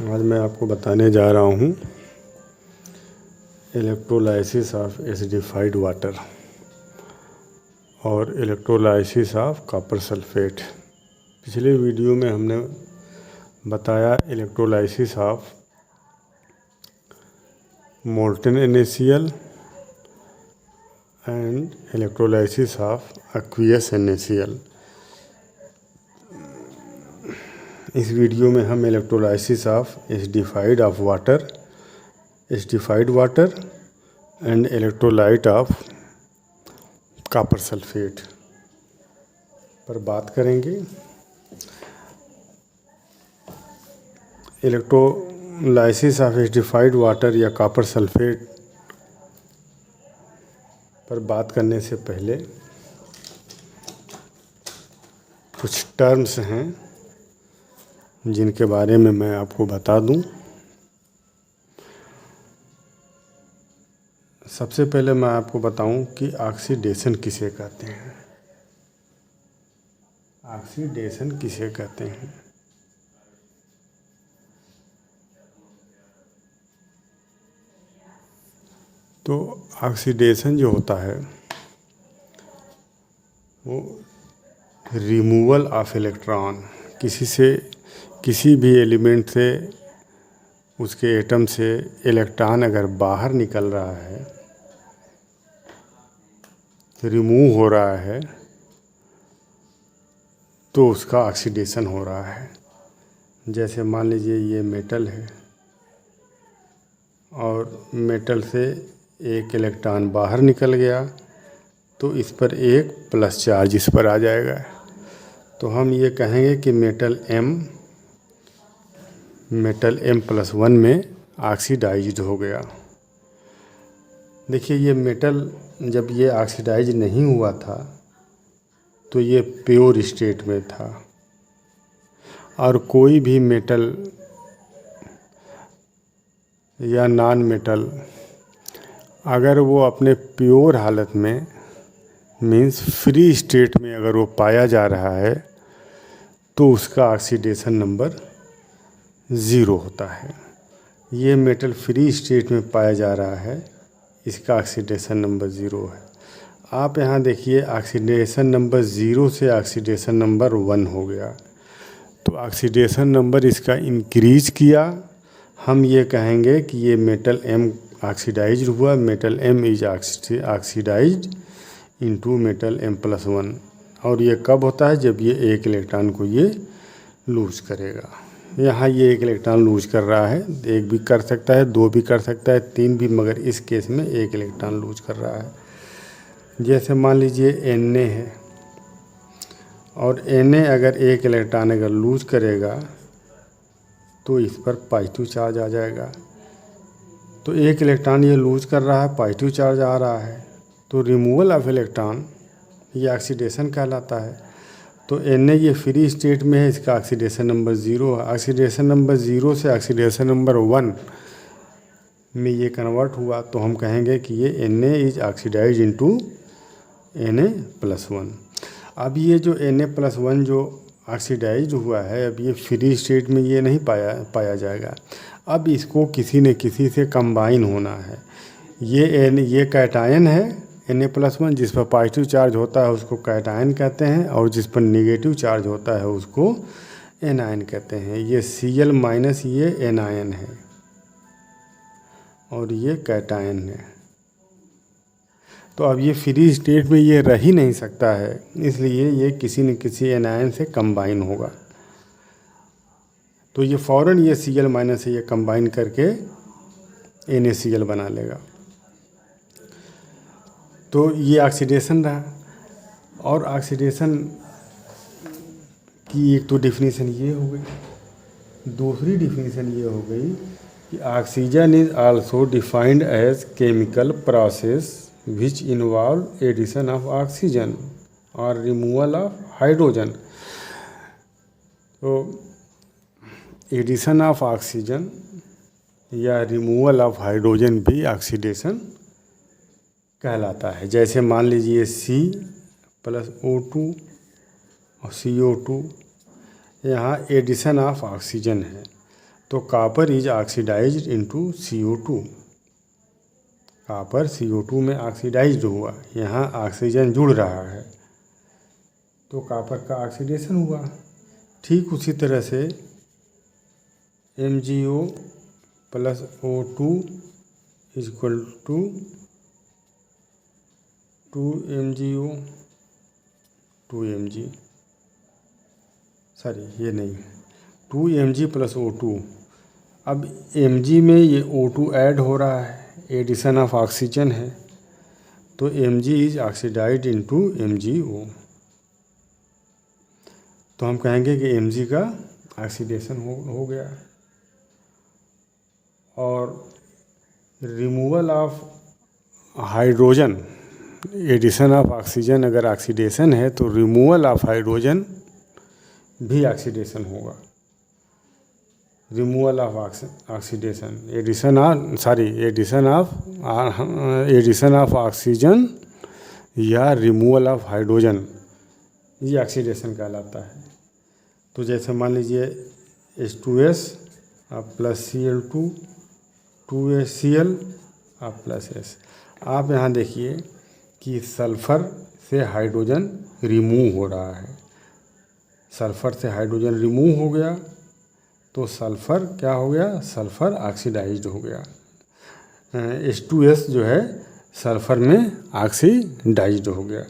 आज मैं आपको बताने जा रहा हूँ इलेक्ट्रोलाइसिस ऑफ एसिडिफाइड वाटर और इलेक्ट्रोलाइसिस ऑफ कॉपर सल्फेट। पिछले वीडियो में हमने बताया electrolysis of molten NaCl and electrolysis of aqueous NaCl। इस वीडियो में हम electrolysis of acidified water and electrolyte of copper sulphate पर बात करेंगे। इलेक्ट्रोलाइसिस ऑफ एसिडिफाइड वाटर या कॉपर सल्फेट पर बात करने से पहले कुछ टर्म्स हैं जिनके बारे में मैं आपको बता दूं। सबसे पहले मैं आपको बताऊं कि ऑक्सीडेशन किसे कहते हैं। ऑक्सीडेशन किसे कहते हैं? तो ऑक्सीडेशन जो होता है वो रिमूवल ऑफ इलेक्ट्रॉन, किसी भी एलिमेंट से, उसके एटम से इलेक्ट्रॉन अगर बाहर निकल रहा है, रिमूव हो रहा है, तो उसका ऑक्सीडेशन हो रहा है। जैसे मान लीजिए ये मेटल है और मेटल से एक इलेक्ट्रॉन बाहर निकल गया तो इस पर एक प्लस चार्ज इस पर आ जाएगा। तो हम ये कहेंगे कि मेटल M+1 में ऑक्सीडाइज्ड हो गया। देखिए ये मेटल जब ये ऑक्सीडाइज नहीं हुआ था तो ये प्योर स्टेट में था, और कोई भी मेटल या नॉन मेटल अगर वो अपने प्योर हालत में मीन्स फ्री स्टेट में अगर वो पाया जा रहा है तो उसका ऑक्सीडेशन नंबर 0 होता है। ये मेटल फ्री स्टेट में पाया जा रहा है, इसका ऑक्सीडेशन नंबर 0 है। आप यहाँ देखिए ऑक्सीडेशन नंबर 0 से ऑक्सीडेशन नंबर 1 हो गया, तो ऑक्सीडेशन नंबर इसका इंक्रीज किया। हम ये कहेंगे कि ये मेटल M ऑक्सीडाइज्ड हुआ, metal M is oxidised into metal M+1। और ये कब होता है? जब ये एक इलेक्ट्रॉन को ये लूज करेगा। यहाँ ये एक इलेक्ट्रॉन लूज कर रहा है, एक भी कर सकता है, 2 भी कर सकता है, 3 भी, मगर इस केस में एक इलेक्ट्रॉन लूज कर रहा है। जैसे मान लीजिए Na है और Na अगर एक इलेक्ट्रॉन अगर लूज करेगा तो इस पर पॉजिटिव चार्ज आ जाएगा। तो एक इलेक्ट्रॉन ये लूज कर रहा है, पॉजिटिव चार्ज आ रहा है, तो रिमूवल ऑफ इलेक्ट्रॉन ये ऑक्सीडेशन कहलाता है। तो Na ये फ्री स्टेट में है, इसका ऑक्सीडेशन नंबर 0 है। ऑक्सीडेशन नंबर 0 से ऑक्सीडेशन नंबर 1 में ये कन्वर्ट हुआ तो हम कहेंगे कि ये Na is oxidise into Na+1। अब ये जो Na+1 जो ऑक्सीडाइज हुआ है, अब ये फ्री स्टेट में ये नहीं पाया जाएगा। अब इसको किसी न किसी से कंबाइन होना है। ये कैटायन है Na+1, जिस पर पॉजिटिव चार्ज होता है उसको कैटायन कहते हैं, और जिस पर नेगेटिव चार्ज होता है उसको एनायन कहते हैं। ये Cl- ये एनायन है और ये कैटायन है। तो अब ये फ्री स्टेट में ये रह ही नहीं सकता है, इसलिए ये किसी न किसी एनायन से कंबाइन होगा। तो ये फ़ौरन ये Cl- से ये कंबाइन करके NaCl बना लेगा। तो ये ऑक्सीडेशन रहा। और ऑक्सीडेशन की एक तो डेफिनेशन ये हो गई, दूसरी डेफिनेशन ये हो गई कि oxygen is also defined as chemical process which involve addition of oxygen और रिमूवल ऑफ हाइड्रोजन। तो एडिशन ऑफ ऑक्सीजन या रिमूवल ऑफ हाइड्रोजन भी ऑक्सीडेशन कहलाता है। जैसे मान लीजिए C+O2 और CO2, यहाँ एडिशन ऑफ ऑक्सीजन है, तो copper is oxidised into CO2। Copper CO2 में ऑक्सीडाइज्ड हुआ, यहाँ ऑक्सीजन जुड़ रहा है तो कॉपर का ऑक्सीडेशन हुआ। ठीक उसी तरह से MgO plus O2 equal to 2MgO 2Mg, sorry ये नहीं, 2Mg प्लस O2। अब Mg में ये O2 ऐड हो रहा है, एडिशन ऑफ ऑक्सीजन है, तो Mg is oxidised into MgO। तो हम कहेंगे कि Mg का ऑक्सीडेशन हो गया। और removal of hydrogen, addition of oxygen अगर ऑक्सीडेशन है तो रिमूवल ऑफ हाइड्रोजन भी ऑक्सीडेशन होगा। Removal of oxidation, addition of oxygen या रिमूवल ऑफ हाइड्रोजन, ये ऑक्सीडेशन कहलाता है। तो जैसे मान लीजिए H2S plus Cl2 2HCl plus S। आप यहाँ देखिए कि सल्फ़र से हाइड्रोजन रिमूव हो रहा है, सल्फ़र से हाइड्रोजन रिमूव हो गया तो सल्फ़र क्या हो गया, सल्फ़र ऑक्सीडाइज्ड हो गया। H2S जो है सल्फ़र में ऑक्सीडाइज्ड हो गया।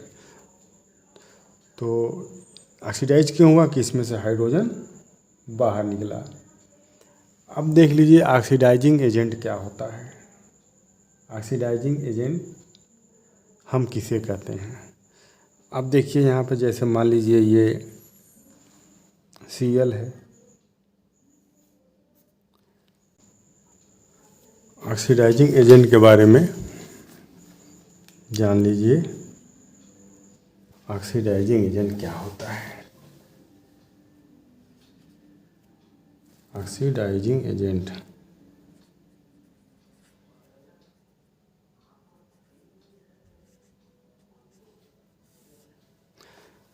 तो ऑक्सीडाइज क्यों हुआ कि इसमें से हाइड्रोजन बाहर निकला। अब देख लीजिए ऑक्सीडाइजिंग एजेंट क्या होता है। ऑक्सीडाइजिंग एजेंट हम किसे कहते हैं। अब देखिए यहाँ पे जैसे मान लीजिए ये Cl है, ऑक्सीडाइजिंग एजेंट के बारे में जान लीजिए। ऑक्सीडाइजिंग एजेंट क्या होता है। ऑक्सीडाइजिंग एजेंट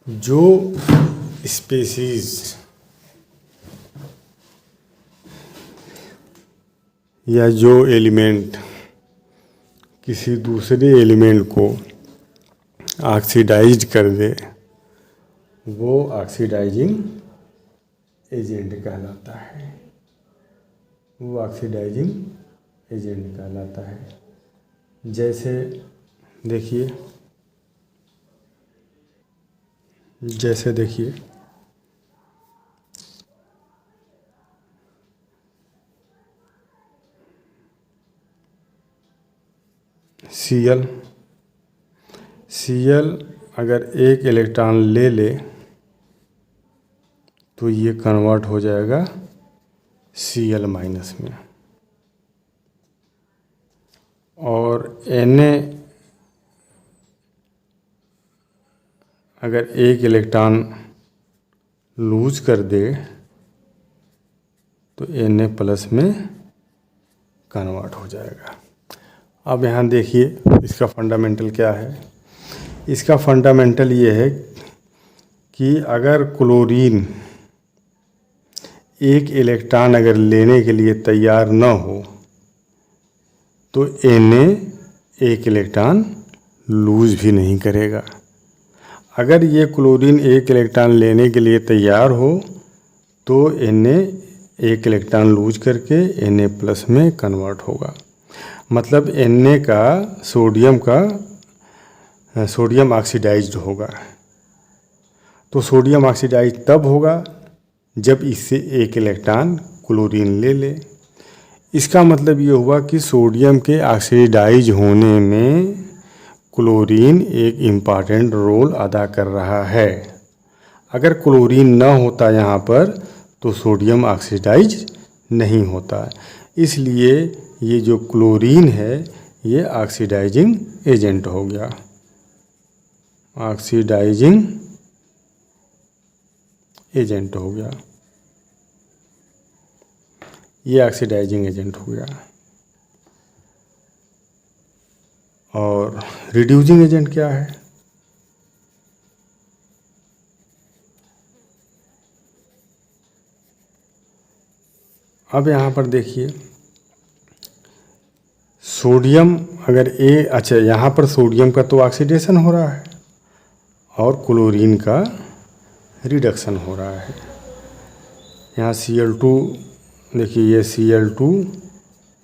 जो स्पीशीज या जो एलिमेंट किसी दूसरे एलिमेंट को ऑक्सीडाइज कर दे वो ऑक्सीडाइजिंग एजेंट कहलाता है। वो ऑक्सीडाइजिंग एजेंट कहलाता है। जैसे देखिए Cl अगर एक इलेक्ट्रॉन ले ले तो ये कन्वर्ट हो जाएगा Cl माइनस में, और Na अगर एक इलेक्ट्रॉन लूज कर दे तो Na प्लस में कन्वर्ट हो जाएगा। अब यहाँ देखिए इसका फंडामेंटल क्या है। इसका फंडामेंटल ये है कि अगर क्लोरीन एक इलेक्ट्रॉन अगर लेने के लिए तैयार न हो तो Na एक इलेक्ट्रॉन लूज भी नहीं करेगा। अगर ये क्लोरीन एक इलेक्ट्रॉन लेने के लिए तैयार हो तो Na एक इलेक्ट्रॉन लूज करके Na प्लस में कन्वर्ट होगा। मतलब Na का सोडियम ऑक्सीडाइज्ड होगा। तो सोडियम ऑक्सीडाइज तब होगा जब इससे एक इलेक्ट्रॉन क्लोरीन ले ले। इसका मतलब ये हुआ कि सोडियम के ऑक्सीडाइज होने में क्लोरीन एक इम्पॉर्टेंट रोल अदा कर रहा है। अगर क्लोरीन न होता यहाँ पर तो सोडियम ऑक्सीडाइज नहीं होता। इसलिए ये जो क्लोरीन है ये ऑक्सीडाइजिंग एजेंट हो गया। ऑक्सीडाइजिंग एजेंट हो गया, ये ऑक्सीडाइजिंग एजेंट हो गया। और रिड्यूसिंग एजेंट क्या है। अब यहाँ पर देखिए सोडियम अगर अच्छा यहाँ पर सोडियम का तो ऑक्सीडेशन हो रहा है और क्लोरीन का रिडक्शन हो रहा है। यहाँ Cl2 देखिए, ये Cl2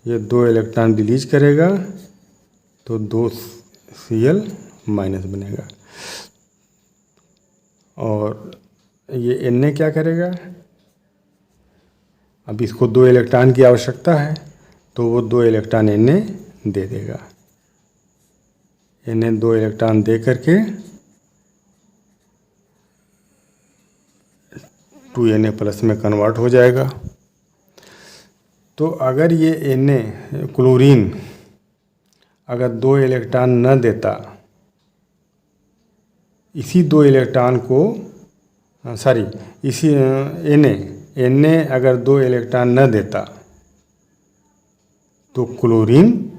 ये 2 इलेक्ट्रॉन रिलीज करेगा तो 2 Cl माइनस बनेगा, और ये Na क्या करेगा, अब इसको 2 इलेक्ट्रॉन की आवश्यकता है तो वो 2 इलेक्ट्रॉन Na दे देगा। Na 2 इलेक्ट्रॉन दे करके 2Na+ में कन्वर्ट हो जाएगा। तो अगर ये Na क्लोरीन अगर 2 इलेक्ट्रॉन न देता, इसी 2 इलेक्ट्रॉन को इसी Na अगर 2 इलेक्ट्रॉन न देता तो क्लोरीन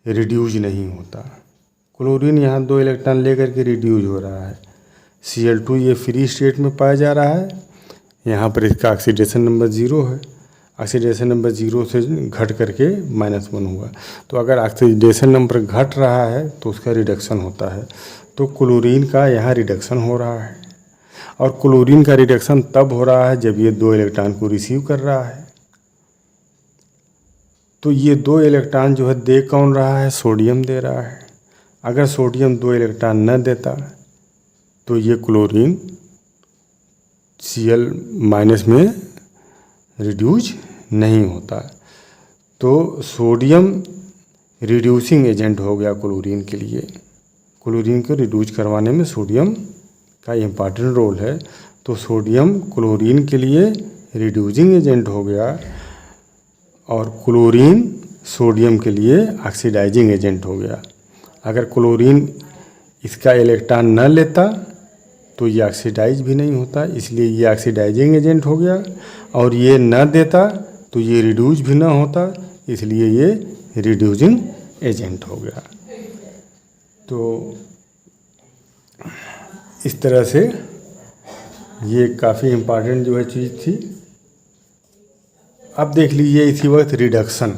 रिड्यूज नहीं होता। क्लोरीन यहाँ 2 इलेक्ट्रॉन लेकर के रिड्यूज हो रहा है। Cl2 ये फ्री स्टेट में पाया जा रहा है, यहाँ पर इसका ऑक्सीडेशन नंबर 0 है, ऑक्सीडेशन नंबर 0 से घट करके -1 हुआ। तो अगर ऑक्सीडेशन नंबर घट रहा है तो उसका रिडक्शन होता है, तो क्लोरीन का यहाँ रिडक्शन हो रहा है, और क्लोरीन का रिडक्शन तब हो रहा है जब ये 2 इलेक्ट्रॉन को रिसीव कर रहा है। तो ये 2 इलेक्ट्रॉन जो है दे कौन रहा है, सोडियम दे रहा है। अगर सोडियम 2 इलेक्ट्रॉन न देता तो ये क्लोरीन Cl- में रिड्यूज नहीं होता। तो सोडियम रिड्यूसिंग एजेंट हो गया क्लोरीन के लिए। क्लोरीन को रिड्यूज करवाने में सोडियम का इम्पॉर्टेंट रोल है। तो सोडियम क्लोरीन के लिए रिड्यूसिंग एजेंट हो गया, और क्लोरीन सोडियम के लिए ऑक्सीडाइजिंग एजेंट हो गया। अगर क्लोरीन इसका इलेक्ट्रॉन न लेता तो ये ऑक्सीडाइज भी नहीं होता, इसलिए ये ऑक्सीडाइजिंग एजेंट हो गया, और ये न देता तो ये रिड्यूज भी ना होता, इसलिए ये रिड्यूसिंग एजेंट हो गया। तो इस तरह से ये काफ़ी इम्पॉर्टेंट जो है चीज़ थी। अब देख लीजिए इसी वक्त रिडक्शन।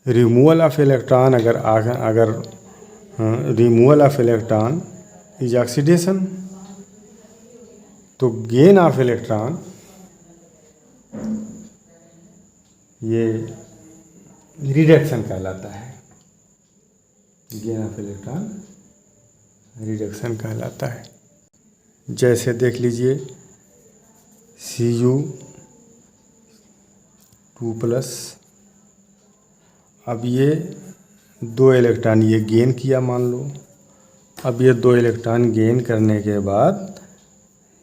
रिमूवल ऑफ इलेक्ट्रॉन अगर removal of electron is oxidation, तो गेन ऑफ इलेक्ट्रॉन ये रिडक्शन कहलाता है। गेन ऑफ इलेक्ट्रॉन रिडक्शन कहलाता है। जैसे देख लीजिए Cu2+, अब ये 2 इलेक्ट्रॉन ये गेन किया मान लो। अब ये 2 इलेक्ट्रॉन गेन करने के बाद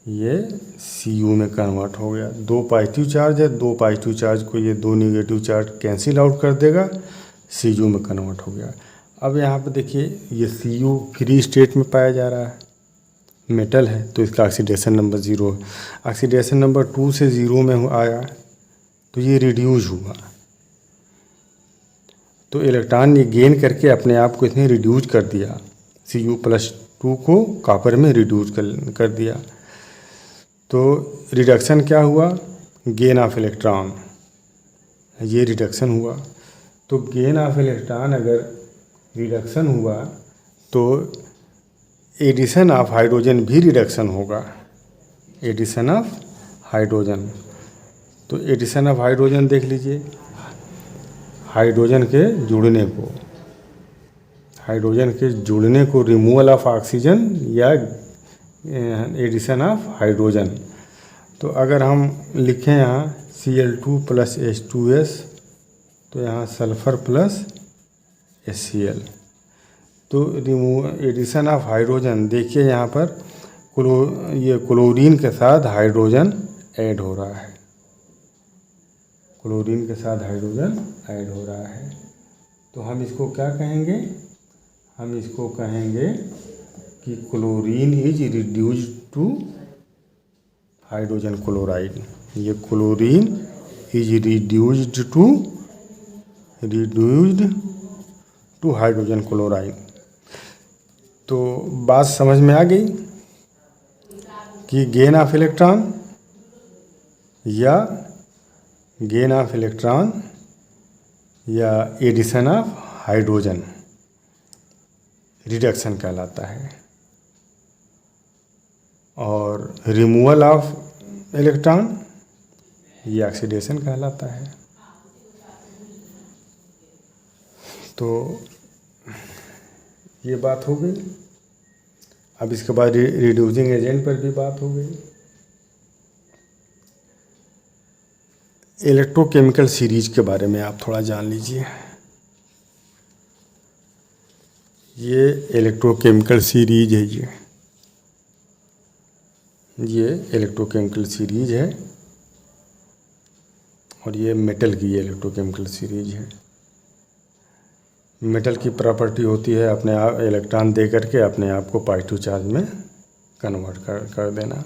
ये Cu में कन्वर्ट हो गया। 2 पॉजिटिव चार्ज है, 2 पॉजिटिव चार्ज को ये 2 नेगेटिव चार्ज कैंसिल आउट कर देगा, Cu में कन्वर्ट हो गया। अब यहाँ पर देखिए ये Cu फ्री स्टेट में पाया जा रहा है, मेटल है, तो इसका ऑक्सीडेशन नंबर 0 है। ऑक्सीडेशन नंबर 2 से 0 में आया तो ये रिड्यूज हुआ। तो इलेक्ट्रॉन ये गेन करके अपने आप को इसने रिड्यूज कर दिया, Cu+2 को कॉपर में रिड्यूज कर दिया। तो रिडक्शन क्या हुआ, गेन ऑफ इलेक्ट्रॉन, ये रिडक्शन हुआ। तो गेन ऑफ इलेक्ट्रॉन अगर रिडक्शन हुआ तो एडिशन ऑफ हाइड्रोजन भी रिडक्शन होगा, एडिशन ऑफ हाइड्रोजन। तो एडिशन ऑफ हाइड्रोजन देख लीजिए, हाइड्रोजन के जुड़ने को रिमूवल ऑफ ऑक्सीजन या एडिशन ऑफ हाइड्रोजन। तो अगर हम लिखें यहाँ Cl2+H2S, तो यहाँ सल्फ़र प्लस HCl, तो एडिशन ऑफ हाइड्रोजन देखिए यहाँ पर ये क्लोरीन के साथ हाइड्रोजन ऐड हो रहा है, क्लोरीन के साथ हाइड्रोजन ऐड हो रहा है। तो हम इसको क्या कहेंगे, हम इसको कहेंगे कि chlorine is reduced to hydrogen chloride. ये chlorine is reduced to hydrogen chloride. तो बात समझ में आ गई कि गेन ऑफ इलेक्ट्रॉन या एडिशन ऑफ हाइड्रोजन रिडक्शन कहलाता है, और रिमूवल ऑफ इलेक्ट्रॉन ये ऑक्सीडेशन कहलाता है। तो ये बात हो गई। अब इसके बाद रिड्यूसिंग एजेंट पर भी बात हो गई। इलेक्ट्रोकेमिकल सीरीज के बारे में आप थोड़ा जान लीजिए। ये इलेक्ट्रोकेमिकल सीरीज है, ये इलेक्ट्रोकेमिकल सीरीज है, और ये मेटल की इलेक्ट्रोकेमिकल सीरीज है। मेटल की प्रॉपर्टी होती है अपने आप इलेक्ट्रॉन दे करके अपने आप को पॉजिटिव चार्ज में कन्वर्ट कर देना,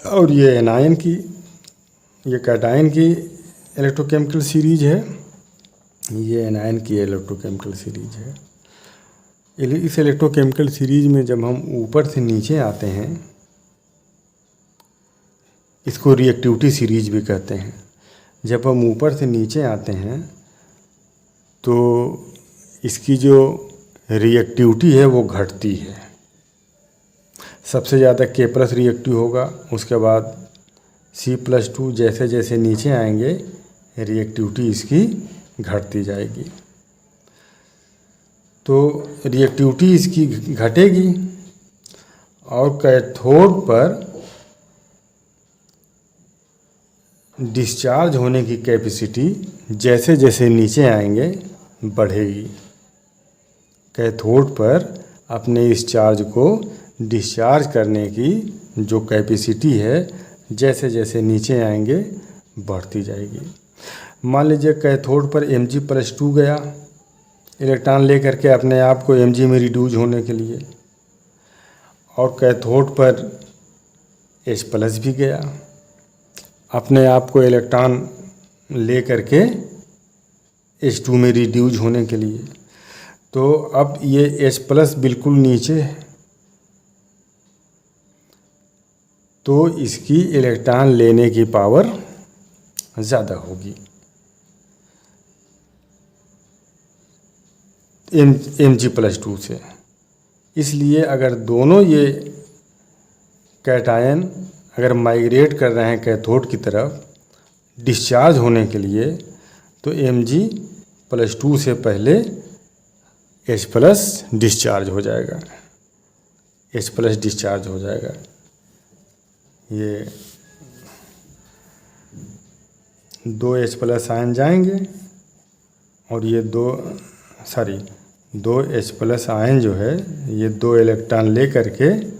और ये एनायन की, ये कैटायन की इलेक्ट्रोकेमिकल सीरीज है, ये एनायन की इलेक्ट्रोकेमिकल सीरीज है। इस इलेक्ट्रोकेमिकल सीरीज में जब हम ऊपर से नीचे आते हैं, इसको रिएक्टिविटी सीरीज भी कहते हैं। जब हम ऊपर से नीचे आते हैं तो इसकी जो रिएक्टिविटी है वो घटती है। सबसे ज़्यादा K+ रिएक्टिव होगा, उसके बाद C+2, जैसे जैसे नीचे आएंगे रिएक्टिविटी इसकी घटती जाएगी। तो रिएक्टिविटी इसकी घटेगी, और कैथोड पर डिस्चार्ज होने की कैपेसिटी जैसे जैसे नीचे आएंगे बढ़ेगी। कैथोड पर अपने इस चार्ज को डिस्चार्ज करने की जो कैपेसिटी है जैसे जैसे नीचे आएंगे बढ़ती जाएगी। मान लीजिए कैथोड पर Mg+2 गया इलेक्ट्रॉन लेकर के अपने आप को Mg में रिड्यूज होने के लिए, और कैथोड पर H+ भी गया अपने आप को इलेक्ट्रॉन ले करके H2 में रिड्यूज होने के लिए। तो अब ये H+ बिल्कुल नीचे है, तो इसकी इलेक्ट्रॉन लेने की पावर ज़्यादा होगी Mg+2 से। इसलिए अगर दोनों ये कैटायन अगर माइग्रेट कर रहे हैं कैथोड की तरफ डिस्चार्ज होने के लिए, तो Mg+2 से पहले H+ डिस्चार्ज हो जाएगा, H+ डिस्चार्ज हो जाएगा। ये 2 H+ आयन जाएंगे, और ये दो H+ आयन जो है ये 2 इलेक्ट्रॉन ले करके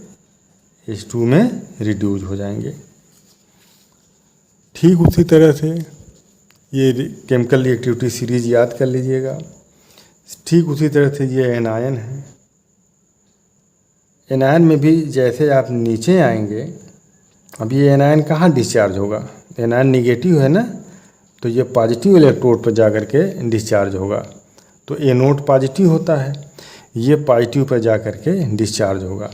H2 में रिड्यूज हो जाएंगे। ठीक उसी तरह से ये केमिकल रिएक्टिविटी सीरीज याद कर लीजिएगा। ठीक उसी तरह से ये एनायन है। एनायन में भी जैसे आप नीचे आएंगे, अब ये एनायन कहाँ डिस्चार्ज होगा? एनायन निगेटिव है ना, तो ये पॉजिटिव इलेक्ट्रोड पर जा कर के डिस्चार्ज होगा। तो एनोड पॉजिटिव होता है, ये पॉजिटिव पर जा कर के डिस्चार्ज होगा।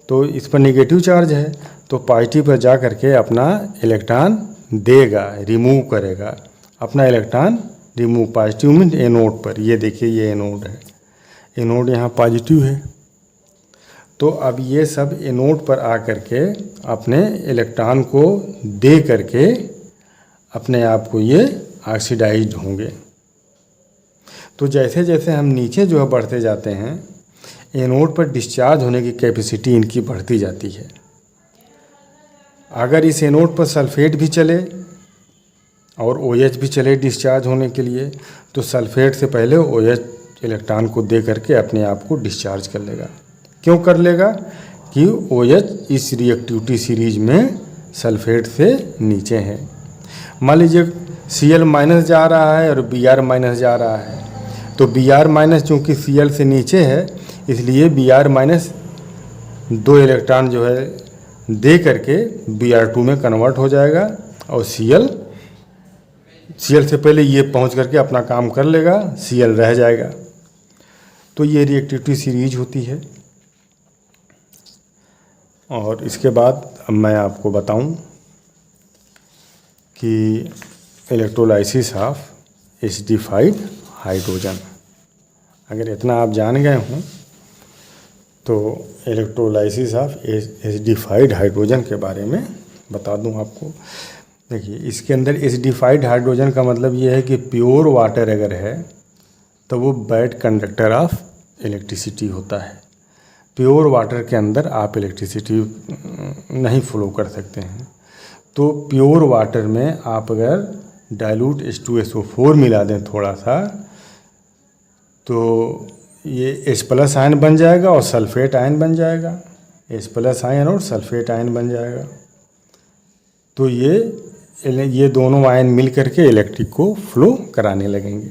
तो इस पर निगेटिव चार्ज है, तो पॉजिटिव पर जा कर के अपना इलेक्ट्रॉन देगा, रिमूव करेगा, अपना इलेक्ट्रॉन रिमूव पॉजिटिव में एनोड पर। ये देखिए ये एनोड है, एनोड यहाँ पॉजिटिव है। तो अब ये सब एनोड पर आ कर के अपने इलेक्ट्रॉन को दे करके अपने आप को ये ऑक्सीडाइज्ड होंगे। तो जैसे जैसे हम नीचे जो है बढ़ते जाते हैं, एनोड पर डिस्चार्ज होने की कैपेसिटी इनकी बढ़ती जाती है। अगर इस एनोड पर सल्फेट भी चले और OH भी चले डिस्चार्ज होने के लिए, तो सल्फेट से पहले OH इलेक्ट्रॉन को दे करके अपने आप को डिस्चार्ज कर लेगा। क्यों कर लेगा? कि OH इस रिएक्टिविटी सीरीज में सल्फेट से नीचे है। मान लीजिए Cl- जा रहा है और Br- जा रहा है, तो Br- चूँकि Cl से नीचे है, इसलिए Br- 2 इलेक्ट्रॉन जो है दे करके Br2 में कन्वर्ट हो जाएगा, और Cl से पहले ये पहुंच करके अपना काम कर लेगा, Cl रह जाएगा। तो ये रिएक्टिविटी सीरीज होती है। और इसके बाद अब मैं आपको बताऊं कि इलेक्ट्रोलाइसिस ऑफ एसिडिफाइड हाइड्रोजन। अगर इतना आप जान गए हों तो इलेक्ट्रोलाइसिस ऑफ एसिडिफाइड हाइड्रोजन के बारे में बता दूं आपको। देखिए, इसके अंदर एसिडिफाइड हाइड्रोजन का मतलब ये है कि प्योर वाटर अगर है तो वो बैड कंडक्टर ऑफ इलेक्ट्रिसिटी होता है। प्योर वाटर के अंदर आप इलेक्ट्रिसिटी नहीं फ्लो कर सकते हैं। तो प्योर वाटर में आप अगर डाइल्यूट H2SO4 मिला दें थोड़ा सा, तो ये H+ आयन बन जाएगा और सल्फेट आयन बन जाएगा। H+ आयन और सल्फेट आयन बन जाएगा। तो ये दोनों आयन मिल करके इलेक्ट्रिक को फ्लो कराने लगेंगे।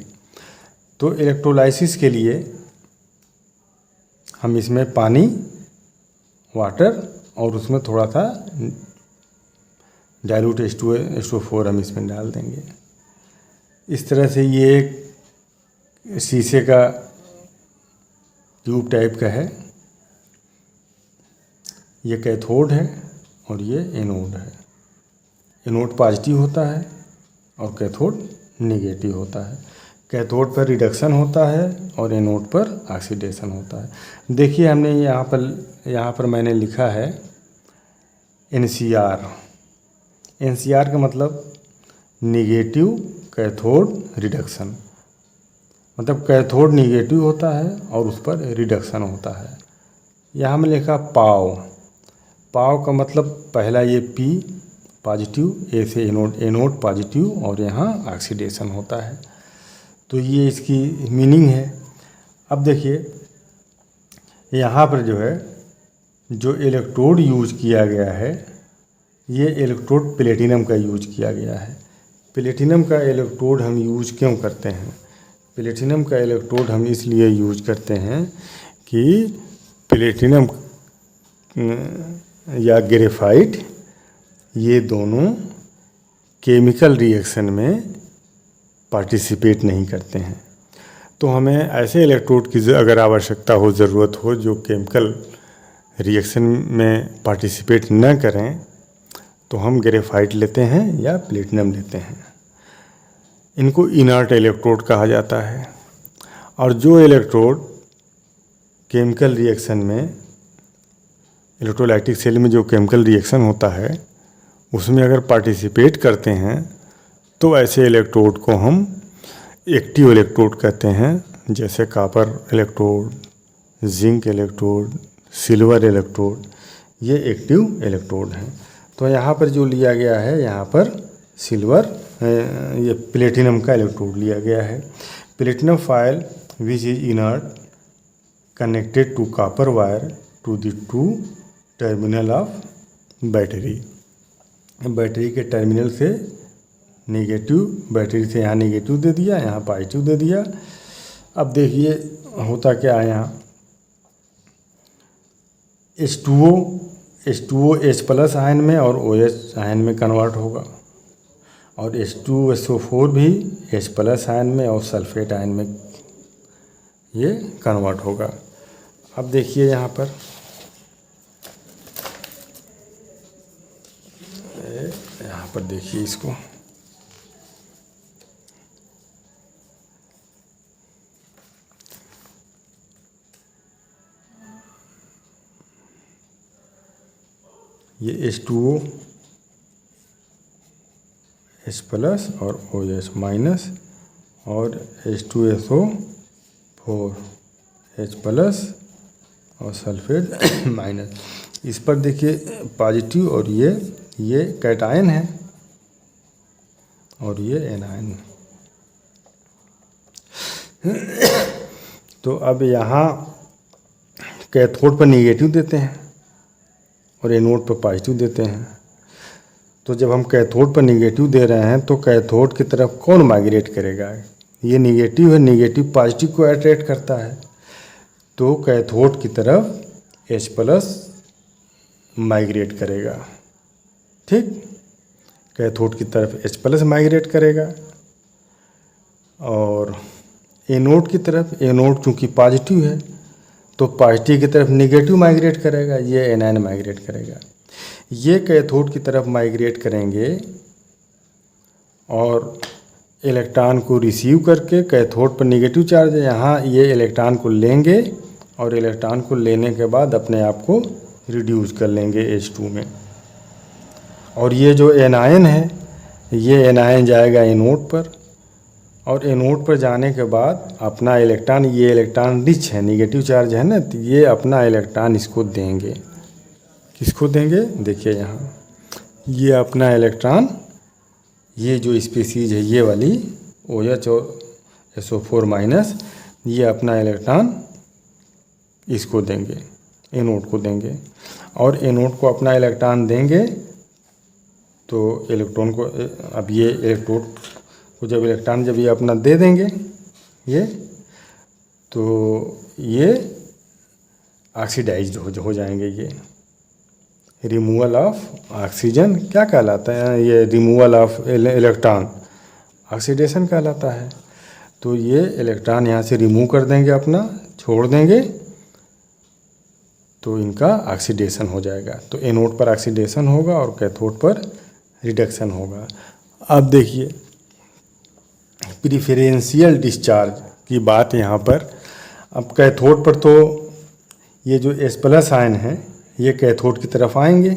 तो इलेक्ट्रोलाइसिस के लिए हम इसमें पानी, वाटर और उसमें थोड़ा सा डाइल्यूट H2SO4 हम इसमें डाल देंगे। इस तरह से ये एक शीशे का ट्यूब टाइप का है। ये कैथोड है और ये एनोड है। एनोड पॉजिटिव होता है और कैथोड नेगेटिव होता है। कैथोड पर रिडक्शन होता है और एनोड पर ऑक्सीडेशन होता है। देखिए, हमने यहाँ पर मैंने लिखा है NCR। NCR का मतलब नेगेटिव कैथोड रिडक्शन, मतलब कैथोड नेगेटिव होता है और उस पर रिडक्शन होता है। यहाँ में लिखा पाव। पाव का मतलब पहला ये P पॉजिटिव, ए से एनोड पॉजिटिव और यहाँ ऑक्सीडेशन होता है। तो ये इसकी मीनिंग है। अब देखिए, यहाँ पर जो है जो इलेक्ट्रोड यूज किया गया है, ये इलेक्ट्रोड प्लेटिनम का यूज किया गया है। प्लेटिनम का इलेक्ट्रोड हम यूज क्यों करते हैं? प्लेटिनम का इलेक्ट्रोड हम इसलिए यूज करते हैं कि प्लेटिनम या ग्रेफाइट, ये दोनों केमिकल रिएक्शन में पार्टिसिपेट नहीं करते हैं। तो हमें ऐसे इलेक्ट्रोड की अगर आवश्यकता हो, ज़रूरत हो, जो केमिकल रिएक्शन में पार्टिसिपेट न करें, तो हम ग्रेफाइट लेते हैं या प्लेटिनम लेते हैं। इनको इनर्ट इलेक्ट्रोड कहा जाता है। और जो इलेक्ट्रोड केमिकल रिएक्शन में, इलेक्ट्रोलाइटिक सेल में जो केमिकल रिएक्शन होता है उसमें अगर पार्टिसिपेट करते हैं, तो ऐसे इलेक्ट्रोड को हम एक्टिव इलेक्ट्रोड कहते हैं। जैसे copper electrode, zinc electrode, silver electrode, ये एक्टिव इलेक्ट्रोड हैं। तो यहाँ पर जो लिया गया है, यहाँ पर सिल्वर, ये प्लेटिनम का इलेक्ट्रोड लिया गया है। Platinum file which is inert connected to copper wire to the two terminal of battery. Battery के टर्मिनल से नेगेटिव, बैटरी से यहाँ नेगेटिव दे दिया, यहाँ पॉजिटिव दे दिया। अब देखिए होता क्या है, यहाँ H2O H+ आयन में और OH आयन में कन्वर्ट होगा, और H2SO4 भी H+ आयन में और सल्फेट आयन में ये कन्वर्ट होगा। अब देखिए यहाँ पर देखिए इसको, ये H2O H+ और OH माइनस और H2SO4 H+ और सल्फेट माइनस। इस पर देखिए पॉजिटिव, और ये कैटायन है और ये एनायन। तो अब यहाँ कैथोड पर नेगेटिव देते हैं और एनोड पर पॉजिटिव देते हैं। तो जब हम कैथोड पर नेगेटिव दे रहे हैं तो कैथोड की तरफ कौन माइग्रेट करेगा? ये नेगेटिव है, नेगेटिव पॉजिटिव को अट्रैक्ट करता है, तो कैथोड की तरफ H+ माइग्रेट करेगा। ठीक, कैथोड की तरफ H+ माइग्रेट करेगा, और एनोड की तरफ, एनोड चूँकि पॉजिटिव है तो पॉजिटिव की तरफ नेगेटिव माइग्रेट करेगा, ये एनायन माइग्रेट करेगा। ये कैथोड की तरफ माइग्रेट करेंगे और इलेक्ट्रॉन को रिसीव करके, कैथोड पर नेगेटिव चार्ज है, यहाँ ये इलेक्ट्रॉन को लेंगे और इलेक्ट्रॉन को लेने के बाद अपने आप को रिड्यूस कर लेंगे H2 में। और ये जो एनायन है, ये एनायन जाएगा एनोड पर, और एनोड पर जाने के बाद अपना इलेक्ट्रॉन, ये इलेक्ट्रॉन रिच है, नेगेटिव चार्ज है ना, तो ये अपना इलेक्ट्रॉन इसको देंगे। किसको देंगे? देखिए यहाँ ये अपना इलेक्ट्रॉन, ये जो स्पीसीज है ये वाली OH और SO4-, ये अपना इलेक्ट्रॉन इसको देंगे, एनोड को देंगे। और एनोड को अपना इलेक्ट्रॉन देंगे तो इलेक्ट्रॉन को, अब ये इलेक्ट्रोड को जब इलेक्ट्रॉन जब ये अपना दे देंगे ये, तो ये ऑक्सीडाइज्ड हो जाएंगे। ये रिमूवल ऑफ ऑक्सीजन क्या कहलाता है? ये रिमूवल ऑफ इलेक्ट्रॉन ऑक्सीडेशन कहलाता है। तो ये इलेक्ट्रॉन यहाँ से रिमूव कर देंगे, अपना छोड़ देंगे, तो इनका ऑक्सीडेशन हो जाएगा। तो एनोड पर ऑक्सीडेशन होगा और कैथोड पर रिडक्शन होगा। अब देखिए प्रिफरेंशियल डिस्चार्ज की बात यहाँ पर। अब कैथोड पर तो ये जो H+ आयन है ये कैथोड की तरफ आएंगे,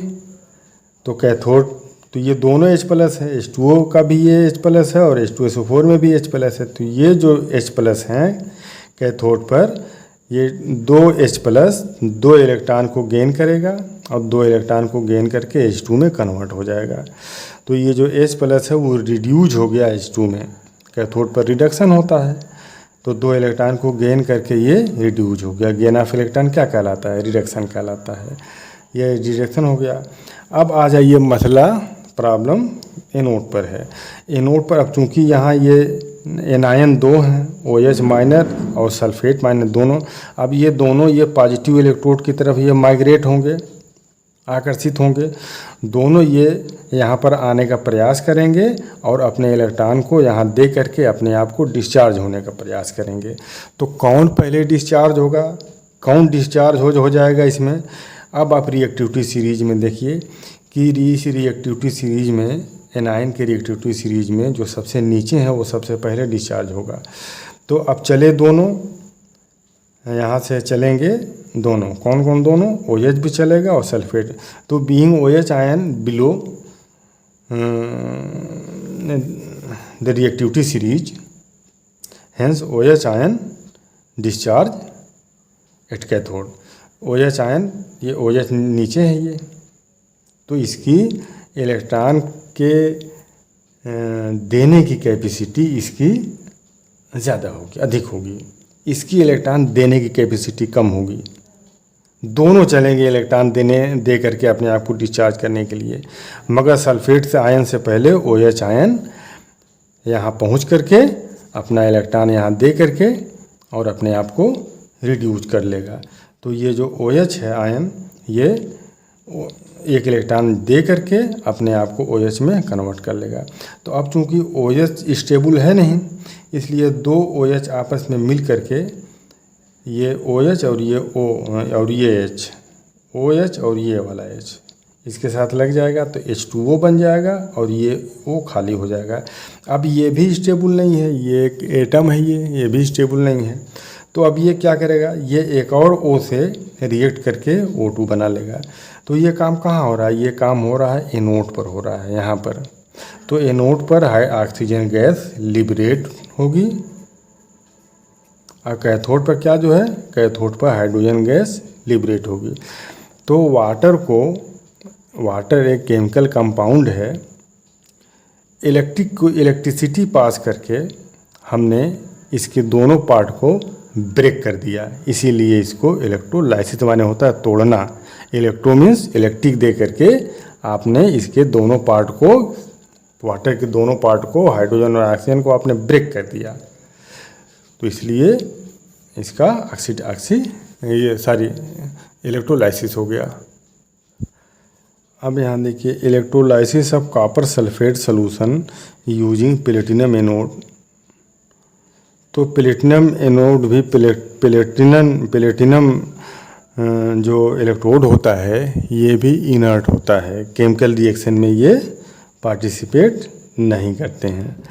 तो कैथोड, तो ये दोनों H+ है, H2O का भी ये H+ है और H2SO4 में भी H+ है। तो ये जो H+ हैं कैथोड पर, ये दो H+ दो इलेक्ट्रॉन को गेन करेगा और दो इलेक्ट्रॉन को गेन करके H2 में कन्वर्ट हो जाएगा। तो ये जो H+ है वो रिड्यूज हो गया H2 में, कैथोड पर रिडक्शन होता है, तो दो इलेक्ट्रॉन को गेन करके ये रिड्यूज हो गया। गेन ऑफ इलेक्ट्रॉन क्या कहलाता है? रिडक्शन कहलाता है। ये रिडक्शन हो गया। अब आ जाइए मसला, प्रॉब्लम एनोड पर है। एनोड पर अब चूँकि यहाँ ये एनायन दो हैं, OH- और सल्फेट- दोनों, अब ये दोनों ये पॉजिटिव इलेक्ट्रोड की तरफ ये माइग्रेट होंगे, आकर्षित होंगे। दोनों ये यहाँ पर आने का प्रयास करेंगे और अपने इलेक्ट्रॉन को यहाँ दे करके अपने आप को डिस्चार्ज होने का प्रयास करेंगे। तो कौन पहले डिस्चार्ज होगा, कौन डिस्चार्ज हो जाएगा इसमें? अब आप रिएक्टिविटी सीरीज में देखिए कि इस रिएक्टिविटी सीरीज में, एनायन के रिएक्टिविटी सीरीज में जो सबसे नीचे है वो सबसे पहले डिस्चार्ज होगा। तो अब चले दोनों, यहाँ से चलेंगे दोनों, कौन कौन? दोनों OH भी चलेगा और सल्फेट। तो being OH ion below the reactivity series, hence OH ion discharge at cathode. OH ion, ये OH नीचे है ये, तो इसकी इलेक्ट्रॉन के देने की कैपेसिटी इसकी ज़्यादा होगी, अधिक होगी। इसकी इलेक्ट्रॉन देने की कैपेसिटी कम होगी। दोनों चलेंगे इलेक्ट्रॉन दे करके अपने आप को डिस्चार्ज करने के लिए, मगर सल्फेट से आयन से पहले OH आयन यहाँ पहुँच करके अपना इलेक्ट्रॉन यहाँ दे करके और अपने आप को रिड्यूस कर लेगा। तो ये जो OH है आयन, ये एक इलेक्ट्रॉन दे करके अपने आप को OH में कन्वर्ट कर लेगा। तो अब चूँकि OH स्टेबल है नहीं, इसलिए दो OH आपस में मिल करके, ये OH और ये O और ये H, OH और ये वाला H इसके साथ लग जाएगा तो H2O बन जाएगा और ये O खाली हो जाएगा। अब ये भी स्टेबल नहीं है, ये एक एटम है, ये भी स्टेबल नहीं है। तो अब ये क्या करेगा? ये एक और O से रिएक्ट करके O2 बना लेगा। तो ये काम कहाँ हो रहा है? ये काम हो रहा है एनोड पर हो रहा है, यहाँ पर। तो एनोड पर ऑक्सीजन गैस लिबरेट होगी और कैथोड पर क्या जो है, कैथोड पर हाइड्रोजन गैस लिबरेट होगी। तो वाटर एक केमिकल कंपाउंड है। इलेक्ट्रिसिटी पास करके हमने इसके दोनों पार्ट को ब्रेक कर दिया, इसीलिए इसको इलेक्ट्रोलाइसिस माने होता है तोड़ना। इलेक्ट्रो मीन्स इलेक्ट्रिक दे करके आपने इसके दोनों पार्ट को, वाटर के दोनों पार्ट को, हाइड्रोजन और ऑक्सीजन को आपने ब्रेक कर दिया। तो इसलिए इसका इलेक्ट्रोलाइसिस हो गया। अब यहाँ देखिए, electrolysis of copper sulphate solution using platinum anode. तो प्लेटिनम एनोड भी प्लेटिनम जो इलेक्ट्रोड होता है ये भी इनर्ट होता है, केमिकल रिएक्शन में ये पार्टिसिपेट नहीं करते हैं।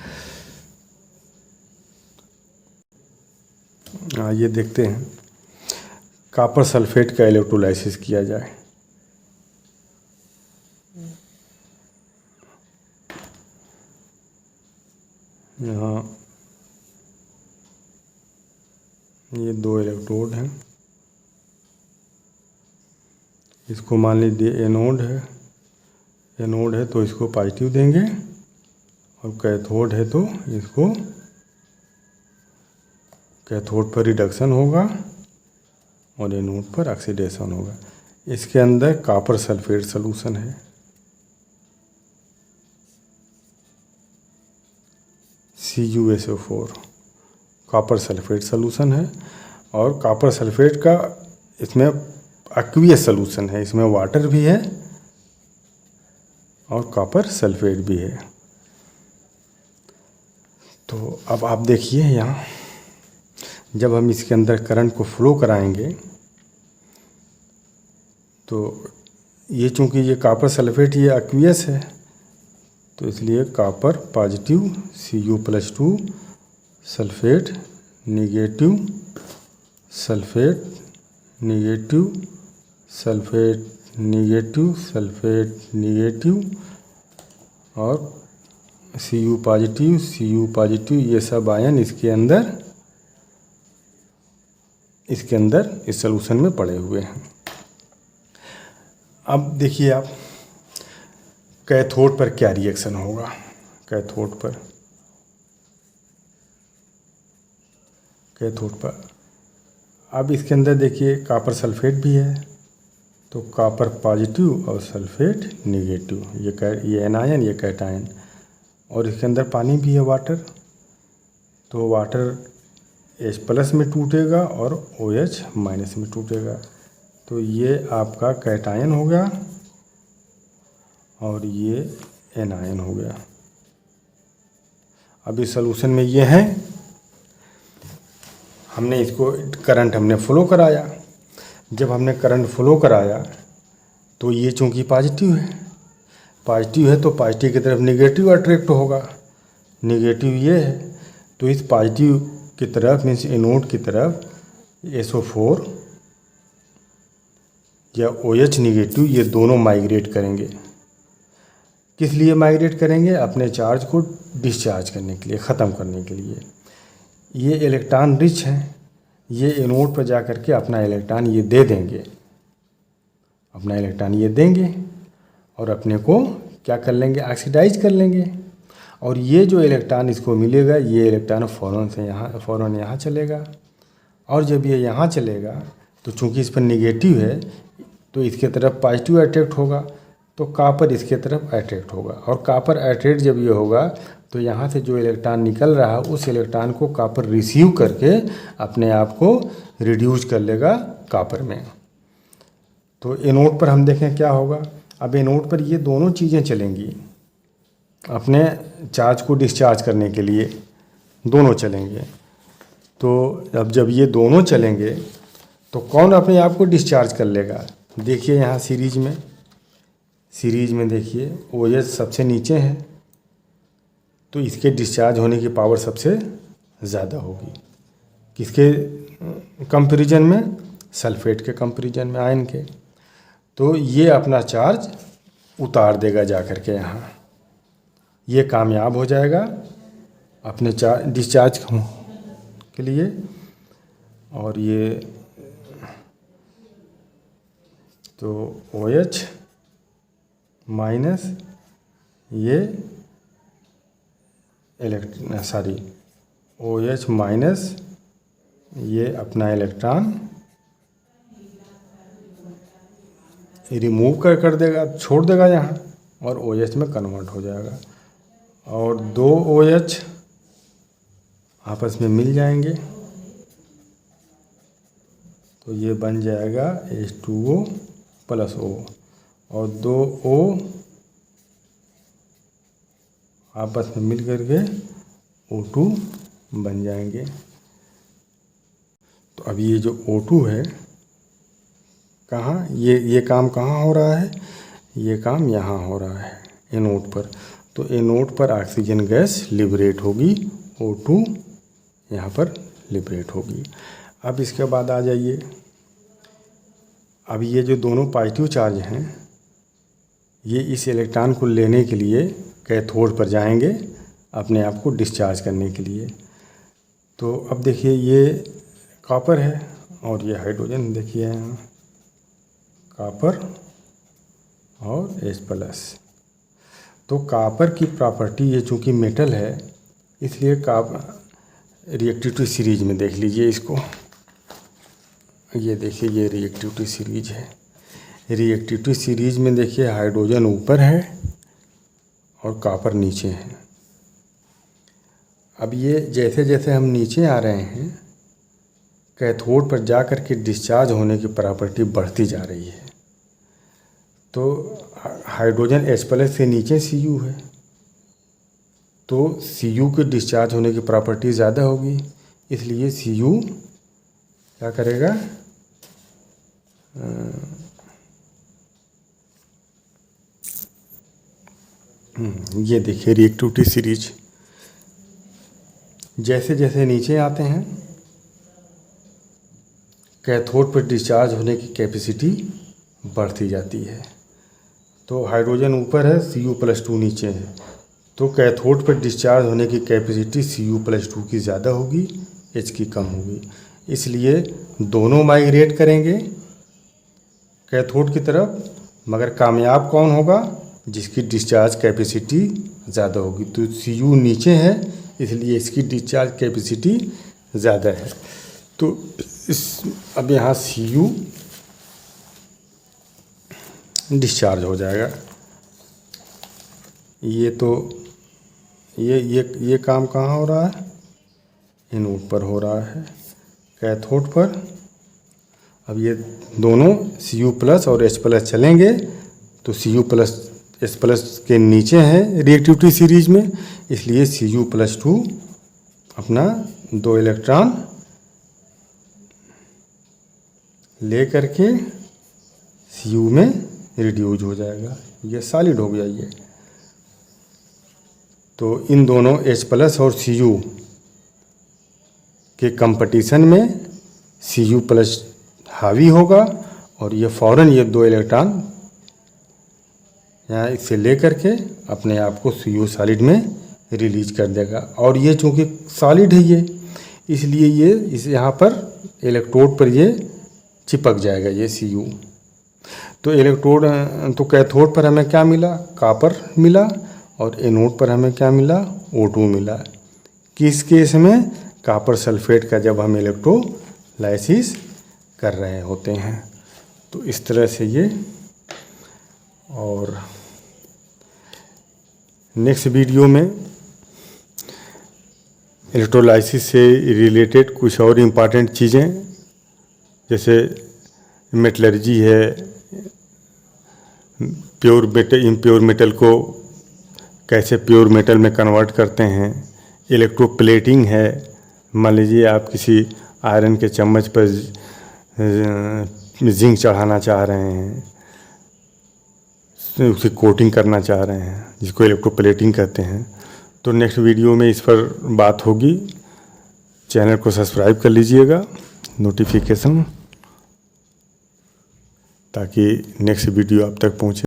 ये देखते हैं कॉपर सल्फेट का इलेक्ट्रोलाइसिस किया जाए। यहाँ ये 2 इलेक्ट्रोड हैं, इसको मान लीजिए एनोड है तो इसको पॉजिटिव देंगे, और कैथोड है तो इसको कैथोड पर रिडक्शन होगा और एनोड पर ऑक्सीडेशन होगा। इसके अंदर कॉपर सल्फेट सॉल्यूशन है, CuSO4 कॉपर सल्फेट सॉल्यूशन है, और कॉपर सल्फेट का इसमें एक्वियस सॉल्यूशन है, इसमें वाटर भी है और कॉपर सल्फेट भी है। तो अब आप देखिए यहाँ जब हम इसके अंदर करंट को फ्लो कराएंगे तो ये चूँकि ये कॉपर सल्फेट ये एक्वियस है तो इसलिए copper positive Cu+2 sulphate negative sulphate negative sulphate negative sulphate negative और Cu पॉजिटिव ये सब आयन इसके अंदर इस सॉल्यूशन में पड़े हुए हैं। अब देखिए आप कैथोड पर क्या रिएक्शन होगा। कैथोड पर अब इसके अंदर देखिए कॉपर सल्फेट भी है तो कॉपर पॉजिटिव और सल्फेट निगेटिव, ये एनायन ये कैटायन, और इसके अंदर पानी भी है वाटर, तो वाटर H+ में टूटेगा और OH- में टूटेगा, तो ये आपका कैटायन हो गया और ये एनायन हो गया। अब इस सॉल्यूशन में ये है, हमने इसको करंट फ्लो कराया। जब हमने करंट फ्लो कराया तो ये चूँकि पॉजिटिव है तो पॉजिटिव की तरफ निगेटिव अट्रैक्ट होगा, निगेटिव ये है तो इस पॉजिटिव की तरफ मीन्स एनोड की तरफ SO4 या OH निगेटिव ये दोनों माइग्रेट करेंगे। किस लिए माइग्रेट करेंगे? अपने चार्ज को डिस्चार्ज करने के लिए, ख़त्म करने के लिए। ये इलेक्ट्रॉन रिच हैं, ये एनोड पर जा कर के अपना इलेक्ट्रॉन ये दे देंगे, और अपने को क्या कर लेंगे? ऑक्सीडाइज कर लेंगे। और ये जो इलेक्ट्रॉन इसको मिलेगा ये इलेक्ट्रॉन फ़ौरन यहाँ चलेगा, और जब ये यहाँ चलेगा तो चूँकि इस पर निगेटिव है तो इसके तरफ पॉजिटिव अट्रैक्ट होगा, तो कॉपर इसके तरफ अट्रैक्ट होगा, और कॉपर अट्रैक्ट जब ये होगा तो यहाँ से जो इलेक्ट्रॉन निकल रहा है उस इलेक्ट्रॉन को कॉपर रिसीव करके अपने आप को रिड्यूस कर लेगा कॉपर में। तो एनोड पर हम देखें क्या होगा। अब एनोड पर ये दोनों चीज़ें चलेंगी, अपने चार्ज को डिस्चार्ज करने के लिए दोनों चलेंगे। तो अब जब ये दोनों चलेंगे तो कौन अपने आप को डिस्चार्ज कर लेगा? देखिए यहाँ सीरीज में देखिए OH सबसे नीचे है तो इसके डिस्चार्ज होने की पावर सबसे ज़्यादा होगी। किसके कंपैरिजन में? सल्फेट के कंपैरिजन में, आयन के। तो ये अपना चार्ज उतार देगा जा कर के यहाँ, ये कामयाब हो जाएगा अपने डिस्चार्ज के लिए। और ये तो OH माइनस ये OH माइनस ये अपना इलेक्ट्रॉन रिमूव कर देगा, छोड़ देगा यहाँ, और OH में कन्वर्ट हो जाएगा, और 2 OH आपस में मिल जाएंगे तो ये बन जाएगा H2O + O, और 2 O आपस में मिल करके O2 बन जाएंगे। तो अब ये जो O2 है कहाँ, ये काम कहाँ हो रहा है, ये काम यहाँ हो रहा है एनोड पर। तो एनोड पर ऑक्सीजन गैस लिबरेट होगी, O2 यहाँ पर लिबरेट होगी। अब इसके बाद आ जाइए, अब ये जो दोनों पॉजिटिव चार्ज हैं ये इस इलेक्ट्रॉन को लेने के लिए कैथोड पर जाएंगे अपने आप को डिस्चार्ज करने के लिए। तो अब देखिए ये कॉपर है और ये हाइड्रोजन, देखिए यहाँ कॉपर और H+। तो कॉपर की प्रॉपर्टी, ये चूँकि मेटल है इसलिए रिएक्टिविटी सीरीज में देख लीजिए इसको। ये देखिए ये रिएक्टिविटी सीरीज है। रिएक्टिविटी सीरीज में देखिए हाइड्रोजन ऊपर है और कॉपर नीचे है। अब ये जैसे जैसे हम नीचे आ रहे हैं कैथोड पर जा कर के डिस्चार्ज होने की प्रॉपर्टी बढ़ती जा रही है। तो हाइड्रोजन H+ के नीचे Cu है तो Cu के डिस्चार्ज होने की प्रॉपर्टी ज़्यादा होगी, इसलिए Cu क्या करेगा, ये देखिए रिएक्टिविटी सीरीज जैसे जैसे नीचे आते हैं कैथोड पर डिस्चार्ज होने की कैपेसिटी बढ़ती जाती है। तो हाइड्रोजन ऊपर है, Cu+2 नीचे है, तो कैथोड पर डिस्चार्ज होने की कैपेसिटी Cu+2 की ज़्यादा होगी, H की कम होगी। इसलिए दोनों माइग्रेट करेंगे कैथोड की तरफ, मगर कामयाब कौन होगा, जिसकी डिस्चार्ज कैपेसिटी ज़्यादा होगी। तो Cu नीचे है इसलिए इसकी डिस्चार्ज कैपेसिटी ज़्यादा है। तो अब यहाँ Cu डिस्चार्ज हो जाएगा। ये तो ये काम कहाँ हो रहा है, एनोड पर हो रहा है, कैथोड पर। अब ये दोनों Cu+ और H+ चलेंगे तो Cu+ H+ के नीचे हैं रिएक्टिविटी सीरीज में, इसलिए Cu+2 अपना 2 इलेक्ट्रॉन ले करके Cu में रिड्यूज हो जाएगा, ये सॉलिड हो गया ये। तो इन दोनों H+ और Cu के कंपटीशन में Cu+ हावी होगा और ये फ़ौरन ये 2 इलेक्ट्रॉन यहाँ इससे ले करके अपने आप को Cu सॉलिड में रिलीज कर देगा। और ये चूँकि सॉलिड है ये, इसलिए ये इस यहाँ पर इलेक्ट्रोड पर ये चिपक जाएगा ये Cu। तो इलेक्ट्रोड तो कैथोड पर हमें क्या मिला, कॉपर मिला, और एनोड पर हमें क्या मिला, O2 मिला। किस केस में, कॉपर सल्फेट का जब हम इलेक्ट्रोलाइसिस कर रहे होते हैं। तो इस तरह से ये, और नेक्स्ट वीडियो में इलेक्ट्रोलाइसिस से रिलेटेड कुछ और इम्पॉर्टेंट चीज़ें, जैसे मेटलर्जी है, प्योर मेटल इम्प्योर मेटल को कैसे प्योर मेटल में कन्वर्ट करते हैं, इलेक्ट्रोप्लेटिंग है, मान लीजिए आप किसी आयरन के चम्मच पर जिंक चढ़ाना चाह रहे हैं, उसे कोटिंग करना चाह रहे हैं, जिसको इलेक्ट्रोप्लेटिंग कहते हैं। तो नेक्स्ट वीडियो में इस पर बात होगी। चैनल को सब्सक्राइब कर लीजिएगा, नोटिफिकेशन, ताकि नेक्स्ट वीडियो आप तक पहुँचे।